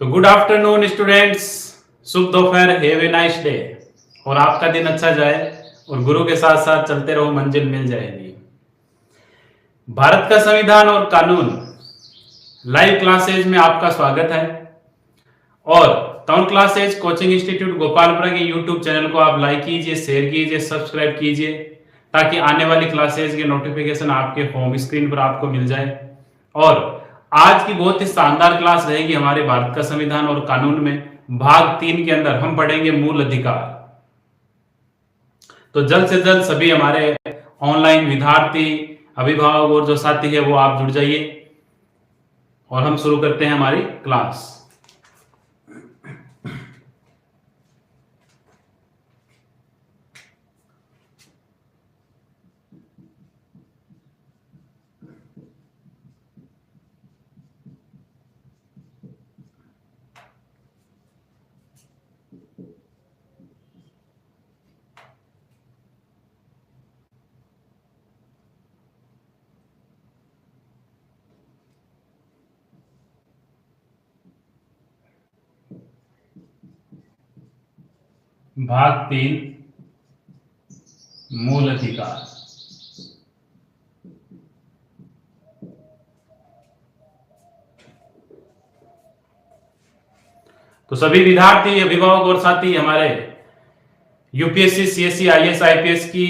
तो good afternoon students, शुभ दोपहर, have a nice day. और आपका दिन अच्छा जाए और गुरु के साथ साथ चलते रहो, मंजिल मिल जाएगी। भारत का संविधान और कानून लाइव क्लासेज में आपका स्वागत है। और town classes coaching institute Gopalpura के यूट्यूब चैनल को आप लाइक कीजिए, शेयर कीजिए, सब्सक्राइब कीजिए, ताकि आने वाली क्लासेज के नोटिफिकेशन आपके होम स्क्रीन पर आपको मिल जाए। और आज की बहुत ही शानदार क्लास रहेगी हमारे भारत का संविधान और कानून में। भाग 3 के अंदर हम पढ़ेंगे मूल अधिकार। तो जल्द से जल्द सभी हमारे ऑनलाइन विद्यार्थी, अभिभावक और जो साथी है वो आप जुड़ जाइए और हम शुरू करते हैं हमारी क्लास। भाग 3 मूल अधिकार। तो सभी विद्यार्थी, अभिभावक और साथी हमारे यूपीएससी, सीएससी, आईएएस, आईपीएस की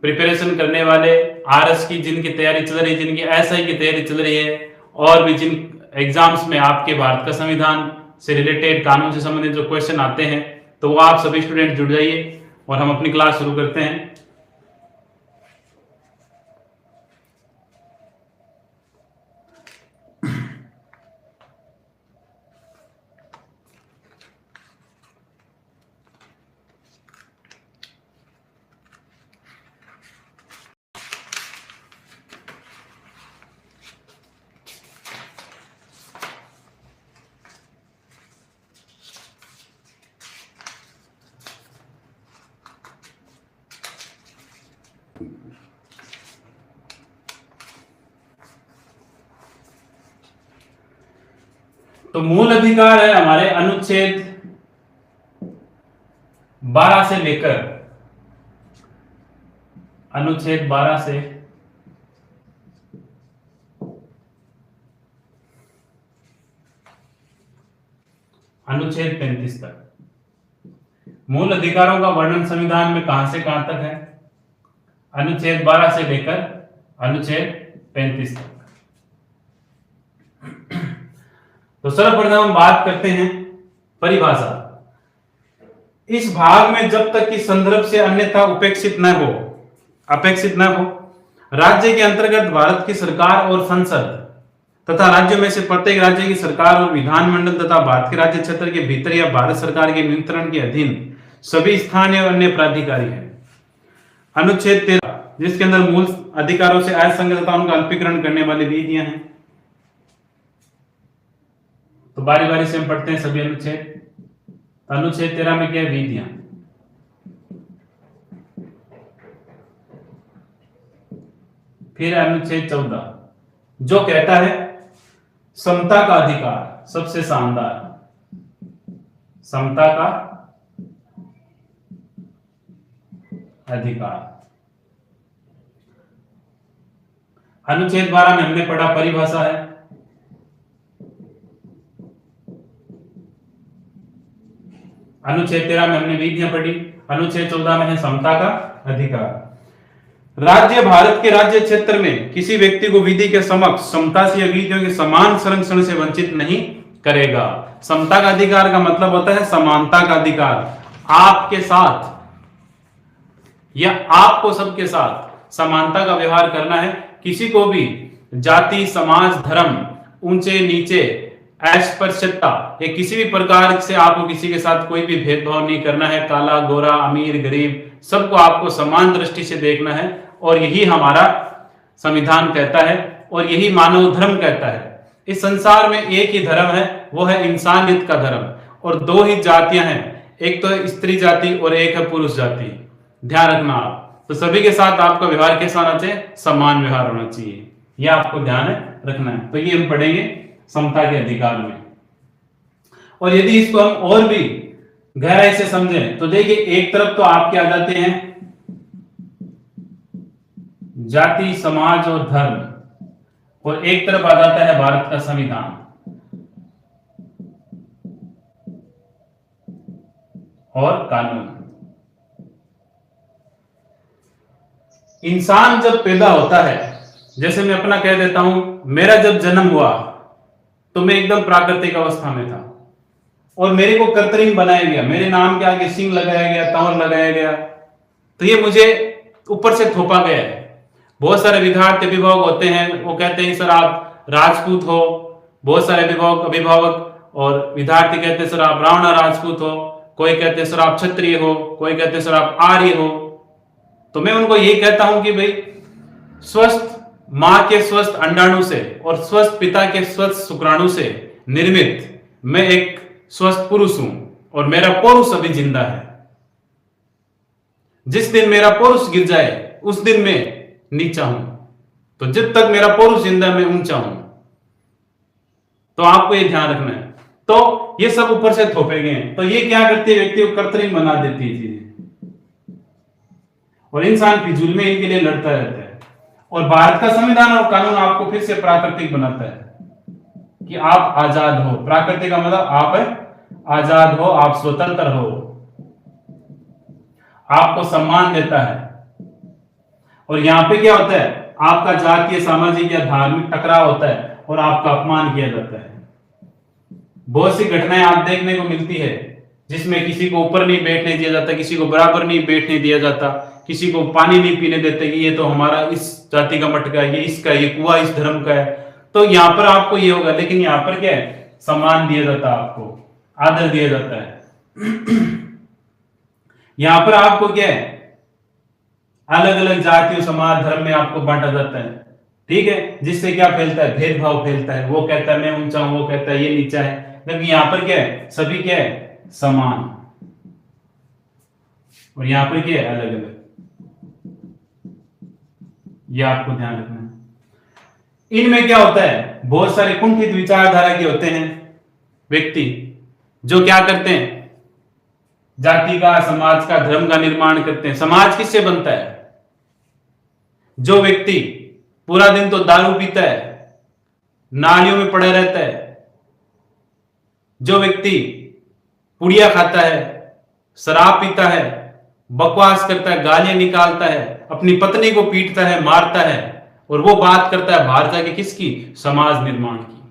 प्रिपरेशन करने वाले, आरएस की जिनकी तैयारी चल रही है, जिनकी एसआई की तैयारी चल रही है, और भी जिन एग्जाम्स में आपके भारत का संविधान से रिलेटेड, कानून से संबंधित जो क्वेश्चन आते हैं, तो वो आप सभी स्टूडेंट जुड़ जाइए और हम अपनी क्लास शुरू करते हैं। तो मूल अधिकार है हमारे अनुच्छेद 12 से लेकर अनुच्छेद 12 से अनुच्छेद 35 तक। मूल अधिकारों का वर्णन संविधान में कहां से कहां तक है? अनुच्छेद 12 से लेकर अनुच्छेद 35 तक। तो सर्वप्रथम हम बात करते हैं परिभाषा। इस भाग में जब तक कि संदर्भ से अन्यथा अपेक्षित न हो, राज्य के अंतर्गत भारत की सरकार और संसद तथा राज्यों में से प्रत्येक राज्य की सरकार और विधानमंडल तथा भारत के राज्य क्षेत्र के भीतर या भारत सरकार के नियंत्रण के अधीन सभी स्थानीय और अन्य प्राधिकारी हैं। अनुच्छेद 13, जिसके अंदर मूल अधिकारों से असंगतता उनका अल्पीकरण करने वाली विधियां हैं। तो बारी बारी से हम पढ़ते हैं सभी अनुच्छेद। अनुच्छेद 13 में क्या है? विधियां। फिर अनुच्छेद 14 जो कहता है समता का अधिकार। सबसे शानदार, समता का अधिकार। अनुच्छेद 12 में हमने पढ़ा परिभाषा है। अनुच्छेद 13 में हमने विधियां पढ़ी। अनुच्छेद 14 में है समता का अधिकार। राज्य भारत के राज्य क्षेत्र में किसी व्यक्ति को विधि के समक्ष समता से या विधियों के समान संरक्षण से वंचित नहीं करेगा। समता का अधिकार का मतलब होता है समानता का अधिकार। आपके साथ या आपको सबके साथ समानता का व्यवहार करना है। किसी को भी जाति, समाज, धर्म, ऊंचे नीचे, अस्पृश्यता या किसी भी प्रकार से आपको किसी के साथ कोई भी भेदभाव नहीं करना है। काला, गोरा, अमीर, गरीब, सबको आपको समान दृष्टि से देखना है। और यही हमारा संविधान कहता है और यही मानव धर्म कहता है। इस संसार में एक ही धर्म है, वो है इंसानियत का धर्म। और दो ही जातियां हैं, एक तो है स्त्री जाति और एक है पुरुष जाति। ध्यान रखना आप। तो सभी के साथ आपका व्यवहार कैसा होना चाहिए? समान व्यवहार होना चाहिए। यह आपको ध्यान रखना है। तो ये हम पढ़ेंगे समता के अधिकार में। और यदि इसको हम और भी गहराई से समझें तो देखिए, एक तरफ तो आपके आ जाते हैं जाति, समाज और धर्म, और एक तरफ आ जाता है भारत का संविधान और कानून। इंसान जब पैदा होता है, जैसे मैं अपना कह देता हूं, मेरा जब जन्म हुआ तो मैं एकदम प्राकृतिक अवस्था में था और मेरे को कृत्रिम बनाया गया, मेरे नाम के आगे सिंह लगाया गया, तंवर लगाया गया, तो ये मुझे ऊपर से थोपा गया है। बहुत सारे विद्यार्थी अभिभावक होते हैं, वो कहते हैं सर आप राजपूत हो, बहुत सारे अभिभावक और विद्यार्थी कहते हैं सर आप ब्राह्मण राजपूत हो, कोई कहते हैं सर आप क्षत्रिय हो, कोई कहते हैं सर आप आर्य हो। तो मैं उनको यही कहता हूं कि भाई, स्वस्थ मां के स्वस्थ अंडाणु से और स्वस्थ पिता के स्वस्थ शुक्राणु से निर्मित मैं एक स्वस्थ पुरुष हूं और मेरा पौरुष अभी जिंदा है। जिस दिन मेरा पौरुष गिर जाए उस दिन मैं नीचा हूं, तो जब तक मेरा पौरुष जिंदा है मैं ऊंचा हूं। तो आपको ये ध्यान रखना है। तो ये सब ऊपर से थोपे गए हैं, तो ये क्या करती है, व्यक्ति को कृत्रिम बना देती है चीजें, और इंसान फिजूल में इनके लिए लड़ता रहता है। और भारत का संविधान और कानून आपको फिर से प्राकृतिक बनाता है कि आप आजाद हो। प्राकृतिक का मतलब आप आजाद हो, आप स्वतंत्र हो, आपको सम्मान देता है। और यहां पे क्या होता है, आपका जातीय, सामाजिक या धार्मिक टकराव होता है और आपका अपमान किया जाता है। बहुत सी घटनाएं आप देखने को मिलती है जिसमें किसी को ऊपर नहीं बैठने दिया जाता, किसी को बराबर नहीं बैठने दिया जाता, किसी को पानी नहीं पीने देते कि ये तो हमारा इस जाति का मटका है, ये इसका, ये कुआं इस धर्म का है। तो यहां पर आपको ये होगा, लेकिन यहां पर क्या है, सम्मान दिया जाता है, आपको आदर दिया जाता है। यहां पर आपको क्या है, अलग अलग जातियों, समाज, धर्म में आपको बांटा जाता है, ठीक है, जिससे क्या फैलता है, भेदभाव फैलता है। वो कहता है मैं ऊंचा हूं, वो कहता है ये नीचा है। लेकिन यहां पर क्या है, सभी क्या है, समान। और यहां पर क्या है, अलग अलग। यह आपको ध्यान रखना है। इनमें क्या होता है, बहुत सारे कुंठित विचारधारा के होते हैं व्यक्ति, जो क्या करते हैं, जाति का, समाज का, धर्म का निर्माण करते हैं। समाज किससे बनता है, जो व्यक्ति पूरा दिन तो दारू पीता है, नालियों में पड़ा रहता है, जो व्यक्ति पुड़िया खाता है, शराब पीता है, बकवास करता है, गालियां निकालता है, अपनी पत्नी को पीटता है, मारता है, और वो बात करता है बाहर जाके किसकी, समाज निर्माण की।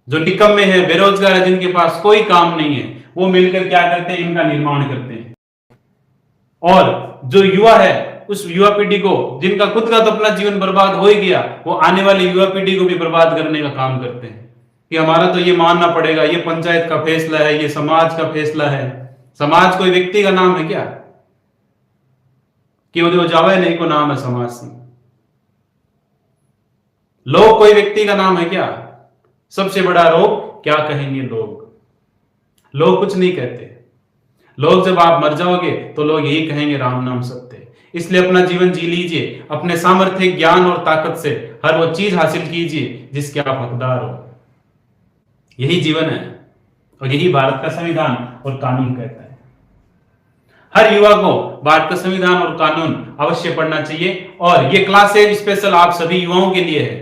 जो निकम्मे है, बेरोजगार है, जिनके पास कोई काम नहीं है, वो मिलकर क्या करते हैं, इनका निर्माण करते हैं। और जो युवा है, उस युवा पीढ़ी को, जिनका खुद का तो अपना जीवन बर्बाद हो ही गया, वो आने वाली युवा पीढ़ी को भी बर्बाद करने का काम करते हैं कि हमारा तो ये मानना पड़ेगा, ये पंचायत का फैसला है, ये समाज का फैसला है। समाज कोई व्यक्ति का नाम है क्या, कि वो जावे नहीं को नाम है समाज से। लोग कोई व्यक्ति का नाम है क्या। सबसे बड़ा रोग क्या कहेंगे लोग, लोग कुछ नहीं कहते। लोग जब आप मर जाओगे तो लोग यही कहेंगे राम नाम सत्य। इसलिए अपना जीवन जी लीजिए, अपने सामर्थ्य, ज्ञान और ताकत से हर वो चीज हासिल कीजिए जिसके आप हकदार हो। यही जीवन है और यही भारत का संविधान और कानून कहता है। हर युवा को भारत का संविधान और कानून अवश्य पढ़ना चाहिए। और ये क्लासेज स्पेशल आप सभी युवाओं के लिए है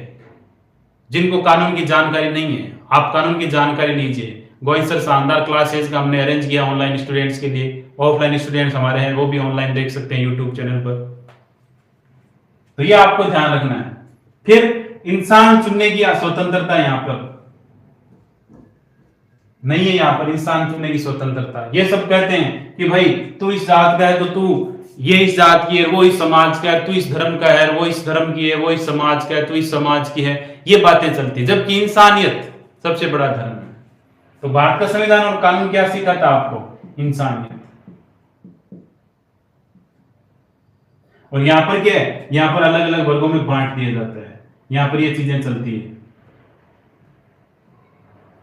जिनको कानून की जानकारी नहीं है। आप कानून की जानकारी लीजिए। गोविंद सर शानदार क्लासेज का हमने अरेंज किया ऑनलाइन स्टूडेंट्स के लिए। ऑफलाइन स्टूडेंट्स हमारे हैं, वो भी ऑनलाइन देख सकते हैं यूट्यूब चैनल पर। तो ये आपको ध्यान रखना है। फिर इंसान चुनने की स्वतंत्रता यहां पर नहीं है, यहां पर इंसान चुनने की स्वतंत्रता। ये सब कहते हैं कि भाई तू इस जात का है तो तू ये इस जात की है, वो इस समाज का है, तू इस धर्म का है, वो इस धर्म की है, वो इस समाज का है, तू इस समाज की है। ये बातें चलती, जबकि इंसानियत सबसे बड़ा धर्म है। तो भारत का संविधान और कानून क्या सिखाता आपको, इंसानियत। और यहां पर क्या है, यहां पर अलग अलग वर्गों में बांट दिया जाता है। यहां पर ये चीजें चलती है,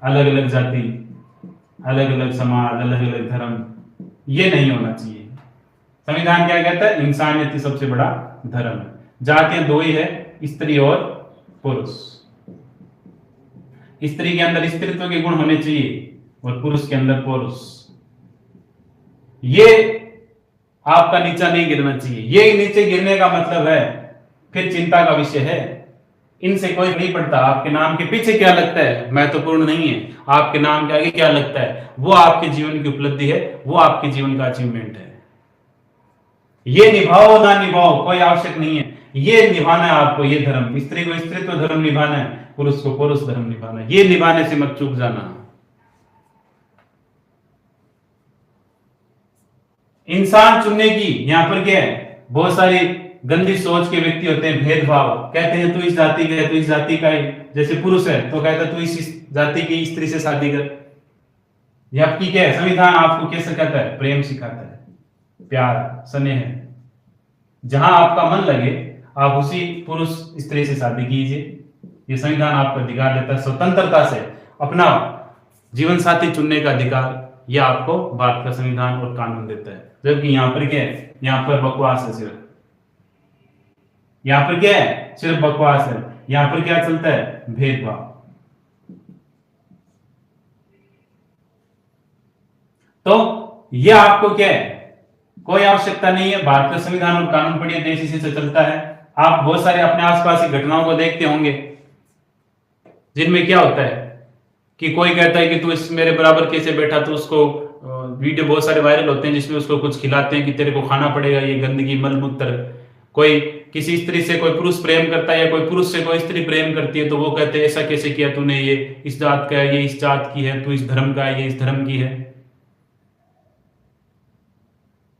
अलग अलग जाति, अलग अलग समाज, अलग अलग धर्म, ये नहीं होना चाहिए। संविधान क्या कहता है, इंसानियत ही सबसे बड़ा धर्म है। जातियां दो ही है, स्त्री और पुरुष। स्त्री के अंदर स्त्रीत्व के गुण होने चाहिए और पुरुष के अंदर पौरुष। ये आपका नीचा नहीं गिरना चाहिए। ये नीचे गिरने का मतलब है फिर चिंता का विषय है। इनसे कोई नहीं पड़ता आपके नाम के पीछे क्या लगता है, महत्वपूर्ण नहीं है। आपके नाम के आगे क्या लगता है, वो आपके जीवन की उपलब्धि है, वो आपके जीवन का अचीवमेंट है। ये निभाओ ना निभाओ कोई आवश्यक नहीं है, ये निभाना है आपको। ये धर्म, स्त्री को स्त्रीत्व धर्म निभाना है, पुरुष को पुरुष धर्म निभाना है। ये निभाने से मत चूक जाना। इंसान चुनने की यहां पर क्या है, बहुत सारी गंदी सोच के व्यक्ति होते हैं, भेदभाव। कहते हैं तू इस जाति का है, तू इस जाति का है। जैसे पुरुष है तो कहता है तू इस जाति की स्त्री से शादी कर। ये आपकी क्या है, संविधान आपको क्या सिखाता है, प्रेम सिखाता है, प्यार, स्नेह। जहां आपका मन लगे आप उसी पुरुष स्त्री से शादी कीजिए। ये संविधान आपको अधिकार देता है स्वतंत्रता से अपना जीवन साथी चुनने का अधिकार। यह आपको भारत का संविधान और कानून देता है। जबकि यहां पर क्या है, यहां पर बकवास है सिर्फ। यहां पर क्या है, सिर्फ बकवास है। यहां पर क्या चलता है, भेदभाव। तो यह आपको क्या है, कोई आवश्यकता नहीं है। भारत का संविधान और कानून पढ़िए, देश इसी से चलता है। आप बहुत सारे अपने आसपास की घटनाओं को देखते होंगे जिनमें क्या होता है कि कोई कहता है कि तू इस मेरे बराबर कैसे बैठा, तो उसको वीडियो बहुत सारे वायरल होते हैं जिसमें उसको कुछ खिलाते हैं कि तेरे को खाना पड़ेगा ये गंदगी मलमूत्र। कोई किसी स्त्री से कोई पुरुष प्रेम करता है या कोई पुरुष से कोई स्त्री प्रेम करती है तो वो कहते हैं ऐसा कैसे किया तूने, ये इस जात का है, ये इस जात की है, तू इस धर्म का है, ये इस धर्म की है।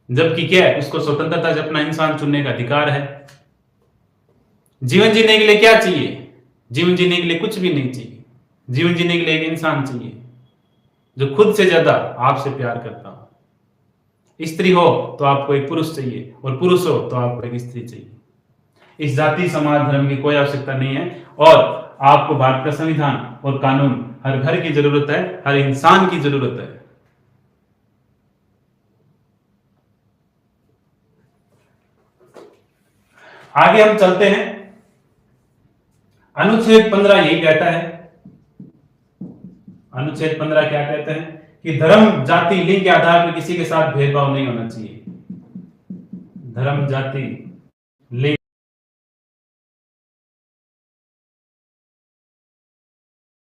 जबकि क्या है, उसको स्वतंत्रता से अपना इंसान चुनने का अधिकार है। जीवन जीने के लिए क्या चाहिए, जीवन जीने के लिए कुछ भी नहीं चाहिए। जीवन जीने के लिए एक इंसान चाहिए जो खुद से ज्यादा आपसे प्यार करता हो। स्त्री हो तो आपको एक पुरुष चाहिए और पुरुष हो तो आपको एक स्त्री चाहिए। इस जाति समाज धर्म की कोई आवश्यकता नहीं है। और आपको भारत का संविधान और कानून हर घर की जरूरत है, हर इंसान की जरूरत है। आगे हम चलते हैं। अनुच्छेद 15 यही कहता है, अनुच्छेद 15 क्या कहते हैं कि धर्म जाति लिंग के आधार पर किसी के साथ भेदभाव नहीं होना चाहिए। धर्म जाति लिंग